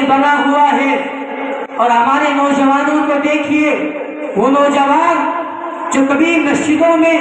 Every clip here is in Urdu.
بنا ہوا ہے۔ اور ہمارے نوجوانوں کو دیکھیے، وہ نوجوان جو کبھی مسجدوں میں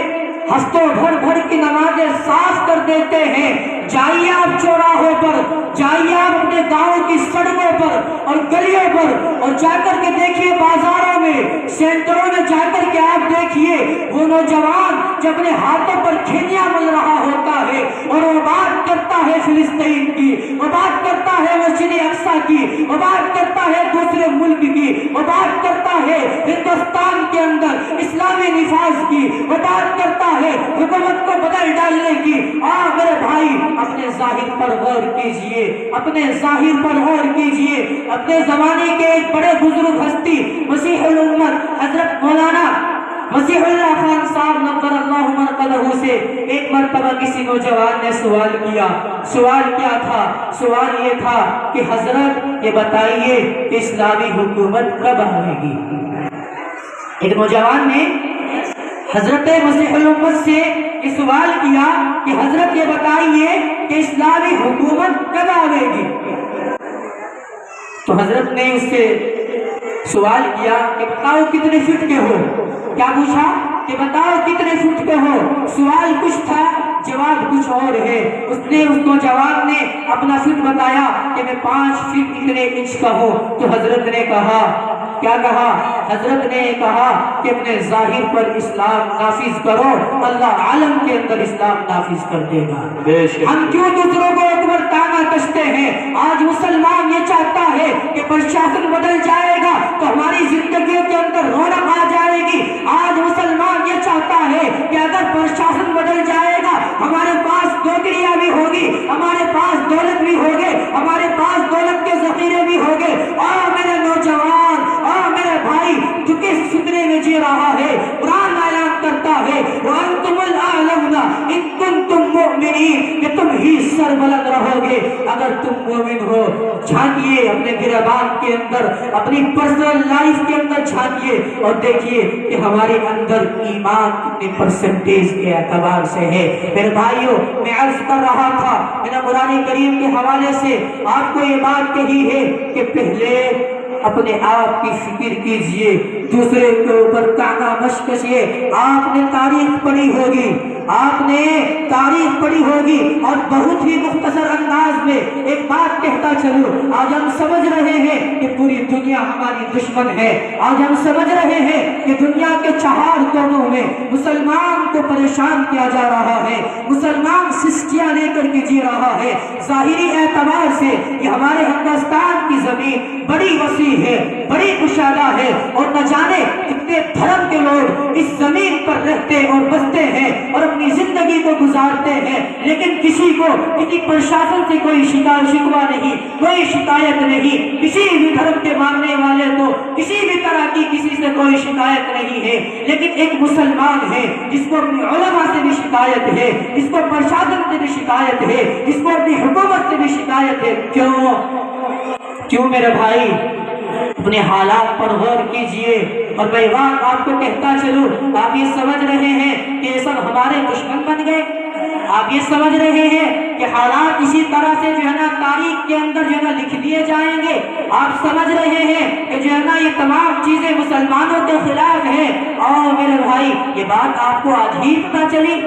ہفتوں بھر کی نمازیں صاف کر دیتے ہیں، جائیے آپ چوراہوں پر، جائیے آپ اپنے گاؤں کی سڑکوں پر اور گلیوں پر، اور جا کر کے دیکھیے بازاروں میں، سینٹروں میں جا کر کے آپ دیکھیے وہ نوجوان جو اپنے ہاتھوں پر کھیلیاں مل رہا ہوتا ہے اور وہ بات کرتا ہے فلسطین کی، وہ بات کرتا ہے مسجد اقصی کی، وہ بات کرتا ہے دوسرے ملک کی، وہ بات کرتا ہے ہندوستان کے اندر اسلامی نفاذ کی، وہ بات کرتا ہے حکومت کو بدل ڈالنے کی۔ میرے بھائی، اپنے ظاہر پر غور کیجئے، اپنے ظاہر پر غور کیجئے۔ اپنے زمانے کے ایک بڑے بزرگ ہستی مسیح الامت حضرت مولانا مسیح اللہ خان صاحب نور اللہ مرقدہ سے ایک مرتبہ کسی نوجوان نے سوال کیا۔ سوال کیا تھا؟ سوال یہ تھا کہ حضرت یہ بتائیے کہ اسلامی حکومت کب آئے گی؟ ایک نوجوان نے حضرت مسیح الامت سے یہ سوال کیا کہ حضرت یہ بتائیے کہ اسلامی حکومت کب آئے گی؟ تو حضرت نے اس سے سوال کیا کہ بتاؤ کتنے فٹ کے ہو؟ کیا پوچھا؟ کہ بتاؤ کتنے فٹ کے ہو؟ سوال کچھ تھا، جواب کچھ اور ہے۔ اس نوجوان نے اپنا فٹ بتایا کہ میں 5 فٹ اتنے انچ کا ہوں۔ تو حضرت نے کہا، کیا کہا؟ حضرت نے کہا کہ اپنے ظاہر پر اسلام نافذ کرو، اللہ عالم کے اندر اسلام نافذ کر دے گا۔ ہم کیوں دوسروں کو اکبر تانا کستے ہیں؟ آج مسلمان یہ چاہتا ہے کہ پرشاسن بدل جائے گا تو ہماری زندگیوں کے اندر رونق آ جائے گی۔ آج مسلمان یہ چاہتا ہے کہ اگر پرشاسن بدل جائے گا ہمارے پاس نوکریاں بھی ہوگی، ہمارے پاس دولت بھی ہوگی، ہمارے پاس دولت کے ذخیرے بھی ہوگے۔ اور میرے نوجوان اور میرے بھائی، تو کس فتنے میں جی رہا ہے؟ قرآن اعلان کرتا ہے وَأَنْتُمُ الْأَعْلَوْنَ إِن كُنتُم مُؤْمِنِينَ، کہ تم ہی سربلند رہو گے اگر تم مومن ہو۔ جھانکیے اپنے گریبان کے اندر، اپنی پرسنل لائف کے اندر جھانکیے اور دیکھیے کہ ہمارے اندر ایمان کتنے پرسنٹیج کے اعتبار سے ہے۔ میرے بھائیوں، میں عرض کر رہا تھا، میں نے قرآن کریم کے حوالے سے آپ کو یہ بات کہی ہے کہ پہلے اپنے آپ کی فکر کیجئے، دوسرے کے اوپر تانا مت کسیے۔ آپ نے تاریخ پڑھی ہوگی، آپ نے تاریخ پڑھی ہوگی، اور بہت ہی مختصر انداز میں ایک بات کہتا چلوں۔ آج ہم سمجھ رہے ہیں کہ پوری دنیا ہماری دشمن ہے، آج ہم سمجھ رہے ہیں کہ دنیا کے 4 کونوں میں مسلمان کو پریشان کیا جا رہا ہے، مسلمان سسکیاں لے کر کے جی رہا ہے۔ ظاہری اعتبار سے یہ ہمارے ہندوستان کی زمین بڑی وسیع ہے، بڑی کشادہ ہے، اور نہ جانے کتنے دھرم کے لوگ اس زمین پر رہتے اور بستے ہیں اور اپنی زندگی کو گزارتے ہیں، لیکن کسی کو کسی پرشاسن سے کوئی شکوہ نہیں، کوئی شکایت نہیں۔ کسی بھی دھرم کے ماننے والے کو کسی بھی طرح کی کسی سے کوئی شکایت نہیں ہے، لیکن ایک مسلمان ہے جس کو اپنی علماء سے بھی شکایت ہے، جس کو پرشاسن سے بھی شکایت ہے، جس کو اپنی حکومت سے بھی شکایت ہے۔ کیوں میرے بھائی؟ اپنے حالات پر غور کیجئے۔ اور میں بات آپ کو کہتا چلوں، آپ یہ سمجھ رہے ہیں کہ یہ سب ہمارے دشمن بن گئے؟ آپ یہ سمجھ رہے ہیں کہ حالات اسی طرح سے جو ہے نا تاریخ کے اندر جو ہے نا لکھ دیے جائیں گے؟ آپ سمجھ رہے ہیں کہ جو ہے نا یہ تمام چیزیں مسلمانوں کے خلاف ہیں؟ اور میرے بھائی، یہ بات آپ کو آج ہی پتہ چلی؟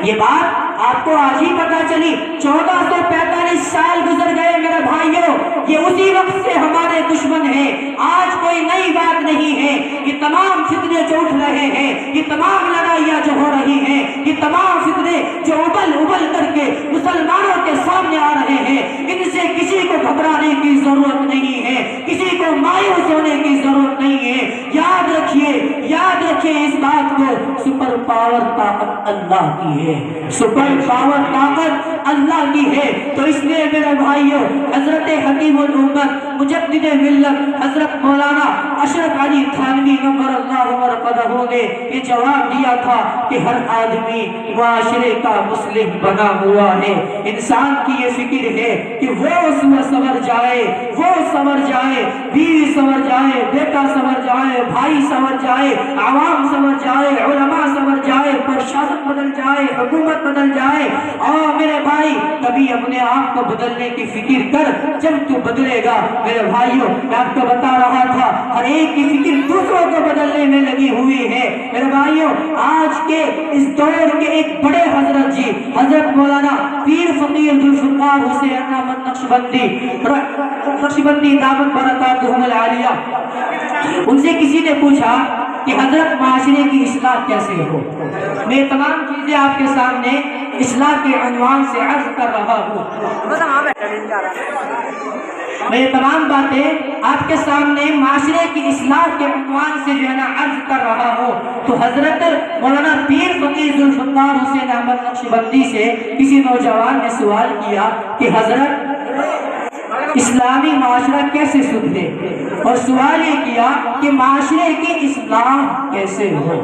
یہ بات آپ کو آج ہی پتہ چلی؟ 1445 سال گزر گئے میرے بھائیوں، یہ اسی وقت سے ہمارے دشمن ہیں۔ آج کوئی نئی بات نہیں ہے۔ یہ تمام فتنے جو اٹھ رہے ہیں، یہ تمام لڑائیاں جو ہو رہی ہیں، یہ تمام فتنے جو ابل کر کے مسلمانوں کے سامنے آ رہے ہیں، ان سے کسی کو گھبرانے کی ضرورت نہیں ہے، کسی کو مایوس ہونے کی ضرورت نہیں ہے۔ یاد رکھیے اس بات کو، سپر پاور طاقت اللہ کی ہے، سپر پاور طاقت اللہ کی ہے۔ تو اس لیے میرے بھائیوں، حضرت حکیم الامت مجدد ملت حضرت مولانا اشرف علی تھانوی نور اللہ مرقدہ نے یہ جواب دیا تھا کہ ہر آدمی معاشرے کا مصلح بنا ہوا ہے۔ انسان کی یہ فکر ہے کہ وہ سنور جائے، وہ سنور جائے، بیوی سنور جائے، بیٹا سنور جائے، بھائی سنور جائے، عوام عوام سمجھ جائے، علماء سمجھ جائے، پرشاسن بدل جائے، حکومت بدل جائے، اور میرے بھائی کبھی اپنے آپ کو بدلنے کی فکر کر، جب تو بدلے گا میرے بھائیوں، میں آپ کو بتا رہا تھا ہر ایک کی فکر دوسروں کو بدلنے میں لگی ہوئی ہے میرے بھائیوں۔ آج کے اس دور کے ایک بڑے حضرت جی، حضرت مولانا پیر فقیر ذوالفقار حسین احمد نقشبندی دامت برکاتہم العالیہ، ان سے کسی نے پوچھا کہ حضرت معاشرے کی اصلاح کیسے ہو؟ میں تمام چیزیں آپ کے سامنے اصلاح کے عنوان سے عرض کر رہا ہوں، میں تمام باتیں آپ کے سامنے معاشرے کی اصلاح کے عنوان سے جو ہے نا عرض کر رہا ہوں۔ تو حضرت مولانا پیر فقیر ذوالفقار حسین احمد نقشبندی سے کسی نوجوان نے سوال کیا کہ حضرت اسلامی معاشرہ کیسے سدھرے، اور سوال یہ کیا کہ معاشرے کی اصلاح کیسے ہو،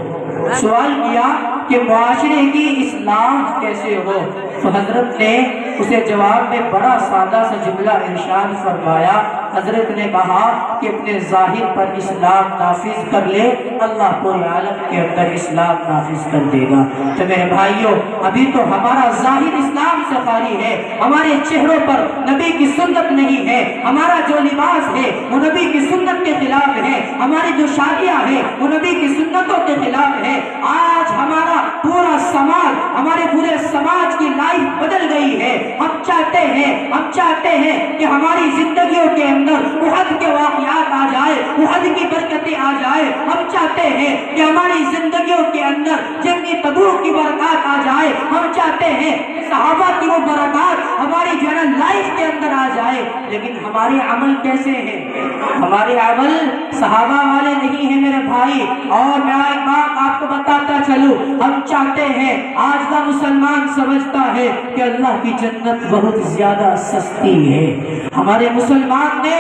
سوال کیا کہ معاشرے کی اصلاح کیسے ہو۔ تو حضرت نے اسے جواب میں بڑا سادہ سا جملہ ارشاد فرمایا، حضرت نے کہا کہ اپنے ظاہر پر اسلام نافذ کر لے، اللہ پورے عالم کے اندر اسلام نافذ کر دے گا۔ تو میرے بھائیوں، ابھی تو ہمارا ظاہر اسلام سے خالی ہے، ہمارے چہروں پر نبی کی سنت نہیں ہے، ہمارا جو لباس ہے وہ نبی کی سنت کے خلاف ہے، ہماری جو شادیاں ہیں وہ نبی کی سنتوں کے خلاف ہے۔ آج ہمارا پورا سماج، ہمارے پورے سماج کی لائف بدل گئی ہے۔ ہم چاہتے ہیں کہ ہماری زندگیوں کے اندر احد کے واقعات آ جائے، احد کی برکتیں آ جائے، ہم چاہتے ہیں کہ ہماری زندگیوں کے اندر جنگ تبوک کی برکات آ جائے، ہم چاہتے ہیں کہ صحابہ کی وہ برکات ہماری جو ہے لائف کے اندر آ جائے، لیکن ہمارے عمل کیسے ہیں؟ ہمارے عمل صحابہ والے نہیں ہیں میرے بھائی۔ اور میں ایک بات آپ کو بتاتا چلوں، ہم چاہتے ہیں، آج کا مسلمان سمجھتا ہے کہ اللہ کی جنت بہت زیادہ سستی ہے۔ ہمارے مسلمان نے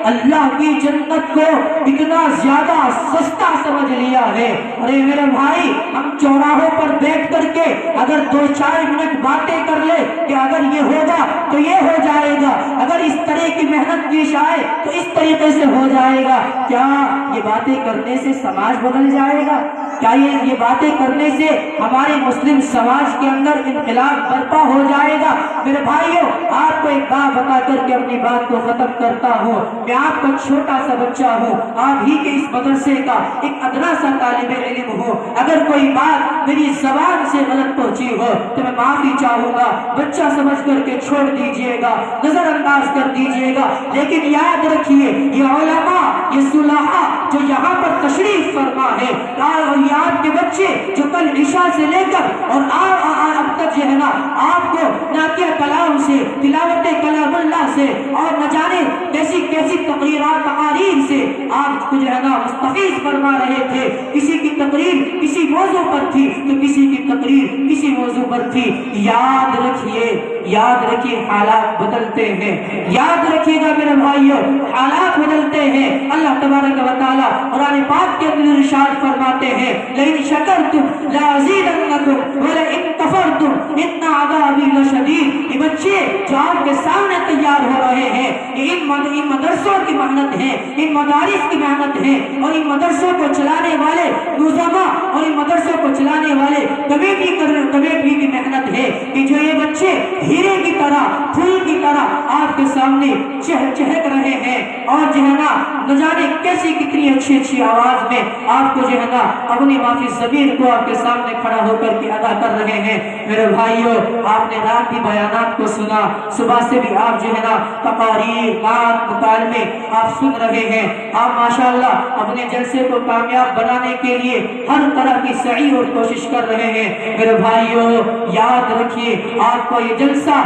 اللہ کی جنت کو اتنا زیادہ سستا سمجھ لیا ہے۔ ارے میرے بھائی، ہم چوراہوں پر بیٹھ کر کے اگر 2-4 منٹ باتیں کر لے کہ اگر یہ ہوگا تو یہ ہو جائے گا، اگر اس طرح کی محنت کی جائے تو اس طریقے سے ہو جائے گا، کیا یہ باتیں کرنے سے سماج بدل جائے گا؟ کیا یہ باتیں کرنے سے ہمارے مسلم سماج کے اندر انقلاب برپا ہو جائے گا؟ میرے بھائیوں، آپ کو ایک بات بتا کر کے اپنی بات کو ختم کرتا ہوں۔ میں آپ کا چھوٹا سا بچہ ہوں، آپ ہی کے اس مدرسے کا ایک ادنا سا طالب علم ہوں۔ اگر کوئی بات میری زبان سے غلط پہنچی ہو تو میں معافی چاہوں گا، بچہ سمجھ کر کے چھوڑ دیجئے گا، نظر انداز کر دیجئے گا، لیکن یاد رکھیے یہ علماء، یہ صلحاء جو یہاں پر تشریف فرما ہے، اور یہ آپ کے بچے جو کل عشاء سے لے کر اور اب تک جو ہے نا آپ کو نعتیہ کلام سے، تلاوت کلام اللہ سے اور نہ جانے کیسی کیسی تقریرات تقاریر سے آپ کو جو ہے نا مستفیض فرما رہے تھے۔ کسی کی تقریر کسی موضوع پر تھی تو کسی کی تقریر کسی موضوع پر تھی۔ یاد رکھیے حالات بدلتے ہیں، یاد رکھیے گا میرے بھائیوں، حالات بدلتے ہیں۔ اللہ تبارک و تعالیٰ قرآن پاک کے اندر ارشاد فرماتے ہیں، لئن شکرتم لازیدنکم ولئن کفرتم ان عذابی لشدید۔ یہ بچے جو آپ کے سامنے تیار ہو رہے ہیں، ان مدرسوں کی محنت ہے، ان مدارس کی محنت ہے، اور ان مدرسوں کو چلانے والے نظامہ اور ان مدرسوں کو چلانے والے کمیٹی کی محنت ہے کہ جو یہ بچے ہیرے کی طرح، پھول کی طرح آپ کے سامنے چہک رہے ہیں، اور جو ہے نا نہ جانے کیسی کتنی اچھی آواز میں آپ کو جو ہے نا اپنی معافی ضمیر کو آپ کے سامنے کھڑا ہو کر کے ادا کر رہے ہیں۔ میرے بھائیوں، آپ نے رات بھی بیانات کو سنا، صبح سے بھی آپ جو ہے نا تقاریر، نعت، مکالمے آپ سن رہے ہیں۔ آپ ماشاءاللہ اپنے جلسے کو کامیاب بنانے کے لیے ہر طرح کی سعی اور کوشش کر رہے ہیں۔ میرے بھائیوں، یاد رکھیے آپ کا یہ جلسہ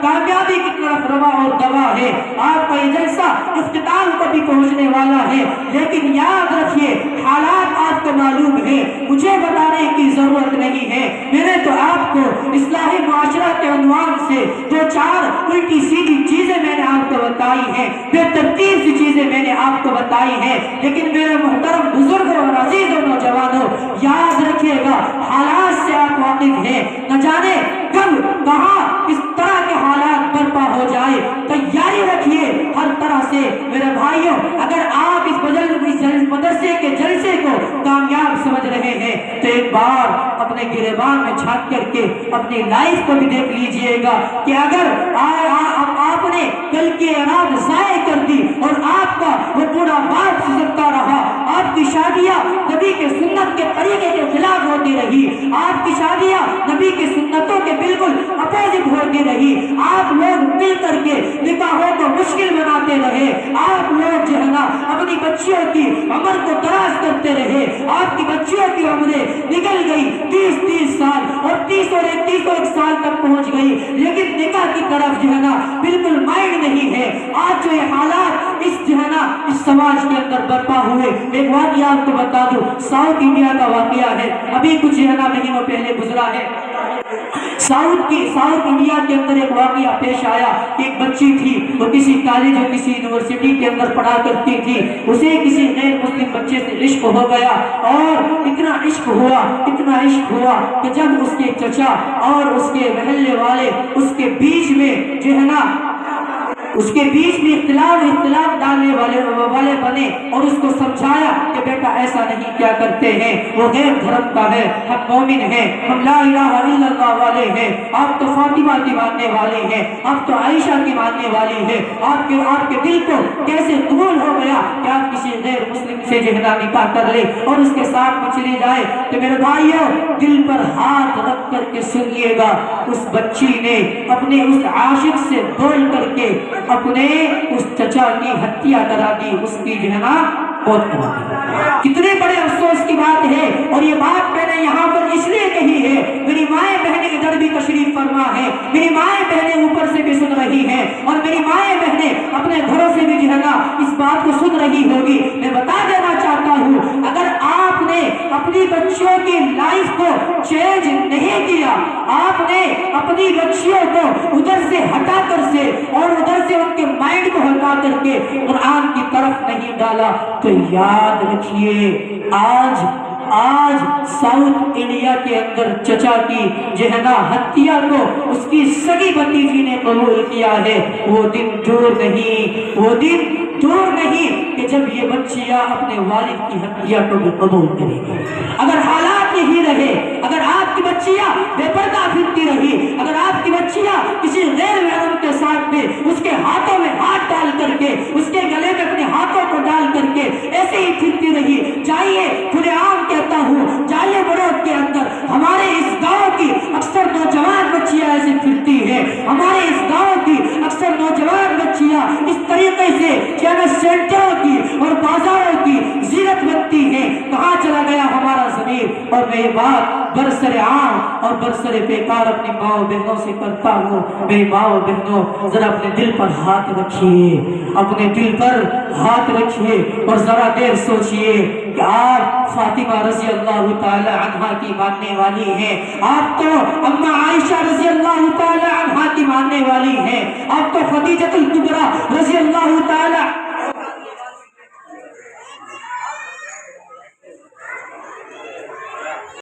کامیابی کی طرف روا اور دوا ہے، آپ کا یہ جلسہ اختتام کو بھی پہنچنے والا ہے، لیکن یاد رکھیے حالات آپ کو معلوم ہے، مجھے بتانے کی ضرورت نہیں ہے۔ میں نے تو آپ کو اصلاحی معاشرہ کے عنوان سے 2-4 الٹی سیدھی چیزیں میں نے آپ کو بتائی ہیں، بے ترتیب سی چیزیں میں نے آپ کو بتائی ہیں، لیکن میرے محترم بزرگوں اور عزیز اور نوجوانوں، یاد رکھیے گا حالات سے آپ واقف ہیں، نہ جانے کب کہاں کس طرح کے حالات برپا ہو جائے، تیاری رکھیے ہر طرح سے۔ میرے بھائیوں، اگر آپ اس مدرسے مزے کے جلسے کو کامیاب سمجھ رہے ہیں تو ایک بار اپنے گریبان میں جھانک کر کے اپنی لائف کو بھی دیکھ لیجئے گا کہ اگر آپ نے کل کی اولاد ضائع کر دی اور آپ کا وہ بوڑھا باپ سزکتا رہا، آپ کی شادیاں نبی کے سنت کے طریقے کے خلاف ہوتی رہی، آپ کی شادیاں نبی کی سنتوں کے بالکل اپوزٹ ہوتی رہی، آپ لوگ مل کر کے نکاحوں کو مشکل بناتے رہے، آپ لوگ جو ہے نا اپنی بچیوں کی عمر کو دراز کرتے رہے، آپ کی بچیوں کی عمریں نکل گئی 30 سال اور 30 اور 31 سال تک پہنچ گئی، لیکن نکاح کی طرف جو ہے نا بالکل مائنڈ نہیں ہے۔ آج جو یہ حالات اس جو ہے نا اس سماج کے اندر برپا ہوئے، ایک واقعہ آپ کو بتا دوں، ساؤتھ انڈیا کا واقعہ ہے، ابھی کچھ جو ہے نا مہینوں پہلے گزرا ہے۔ ساؤتھ انڈیا کے اندر ایک واقعہ پیش آیا، ایک بچی تھی، وہ کسی کالج اور کسی یونیورسٹی کے اندر پڑھا کرتی تھی، اسے کسی غیر مسلم بچے سے عشق ہو گیا، اور اتنا عشق ہوا کہ جب اس کے چچا اور اس کے محلے والے اس کے بیچ میں جو ہے نا اختلاف ڈالنے والے بنے اور اس کو سمجھایا کہ بیٹا ایسا نہیں کیا کرتے ہیں، وہ غیر دھرم کا ہے، ہم مومن ہیں، ہم لا الہ الا اللہ والے ہیں، آپ تو فاطمہ کی ماننے والے ہیں، آپ تو عائشہ کی ماننے والی ہیں، آپ کے دل کو کیسے قبول ہو گیا کہ آپ کسی غیر مسلم سے جہنا نکاح کر لیں اور اس کے ساتھ میں چلی جائے؟ تو میرے بھائیوں، دل پر ہاتھ رکھ کر کے سنیے گا، اس بچی نے اپنے اس عاشق سے بول کر کے اپنے اس چچا کی ہتیا کرا دی، اس کی جو ہے نا موت کرا دی۔ کتنے بڑے افسوس کی بات ہے، اور یہ بات میں نے یہاں پر اس لیے کہی ہے، میری مائیں بہنیں ادھر بھی تشریف فرما ہے، میری مائیں بہنیں اوپر سے بھی سن رہی ہیں، اور میری مائیں بہنیں اپنے گھروں سے بھی جو ہے نا اس بات کو سن رہی ہوگی۔ میں بتا دینا چاہتا ہوں، اگر آپ نے اپنی بچیوں کی لائف کو چینج نہیں کیا، آپ نے اپنی بچیوں کو ادھر سے ہٹا کر سے اور ادھر سے ان کے مائنڈ کو ہٹا کر کے قرآن کی طرف نہیں ڈالا، تو یاد رکھیے آج ساؤتھ انڈیا کے اندر چچا کی جو ہے نا ہتیا کو اس کی سگی بھتیجی نے قبول کیا ہے۔ وہ دن دور نہیں کہ جب یہ بچیاں اپنے والد کی ہتیا کو بھی قبول کریں گی۔ اگر حالات یہی رہے، اگر آپ کی بچیاں بے پردہ پھرتی رہی، اگر آپ کی بچیاں کسی غیر محرم کے ساتھ میں اس کے ہاتھوں میں ہاتھ ڈال کر کے، اس کے گلے میں اپنے ہاتھوں کو ڈال کر کے ایسے ہی پھرتی رہی، جائیے کھلے عام کہتا ہوں، جائیے بڑوت کے اندر ہمارے اس گاؤں کی اکثر نوجوان بچیاں ایسے پھرتی ہیں، ہمارے اس گاؤں کی اکثر نوجوان بچیاں اس طریقے سے سینٹروں کی اور بازاروں کی زینت بنتی ہیں۔ کہاں چلا گیا ہمارا ضمیر؟ اور میں یہ بات برسر عام اور برسر بیکار اپنی ماں بہنوں سے کرتا ہوں، میری ماں بہنوں ذرا اپنے دل پر ہاتھ رکھیے، اپنے دل پر ہاتھ رکھیے اور ذرا دیر سوچئے کہ آپ فاطمہ رضی اللہ تعالی عنہا کی ماننے والی ہیں، آپ تو اماں عائشہ رضی اللہ تعالی عنہا کی ماننے والی ہیں، آپ تو خدیجہ الکبریٰ رضی اللہ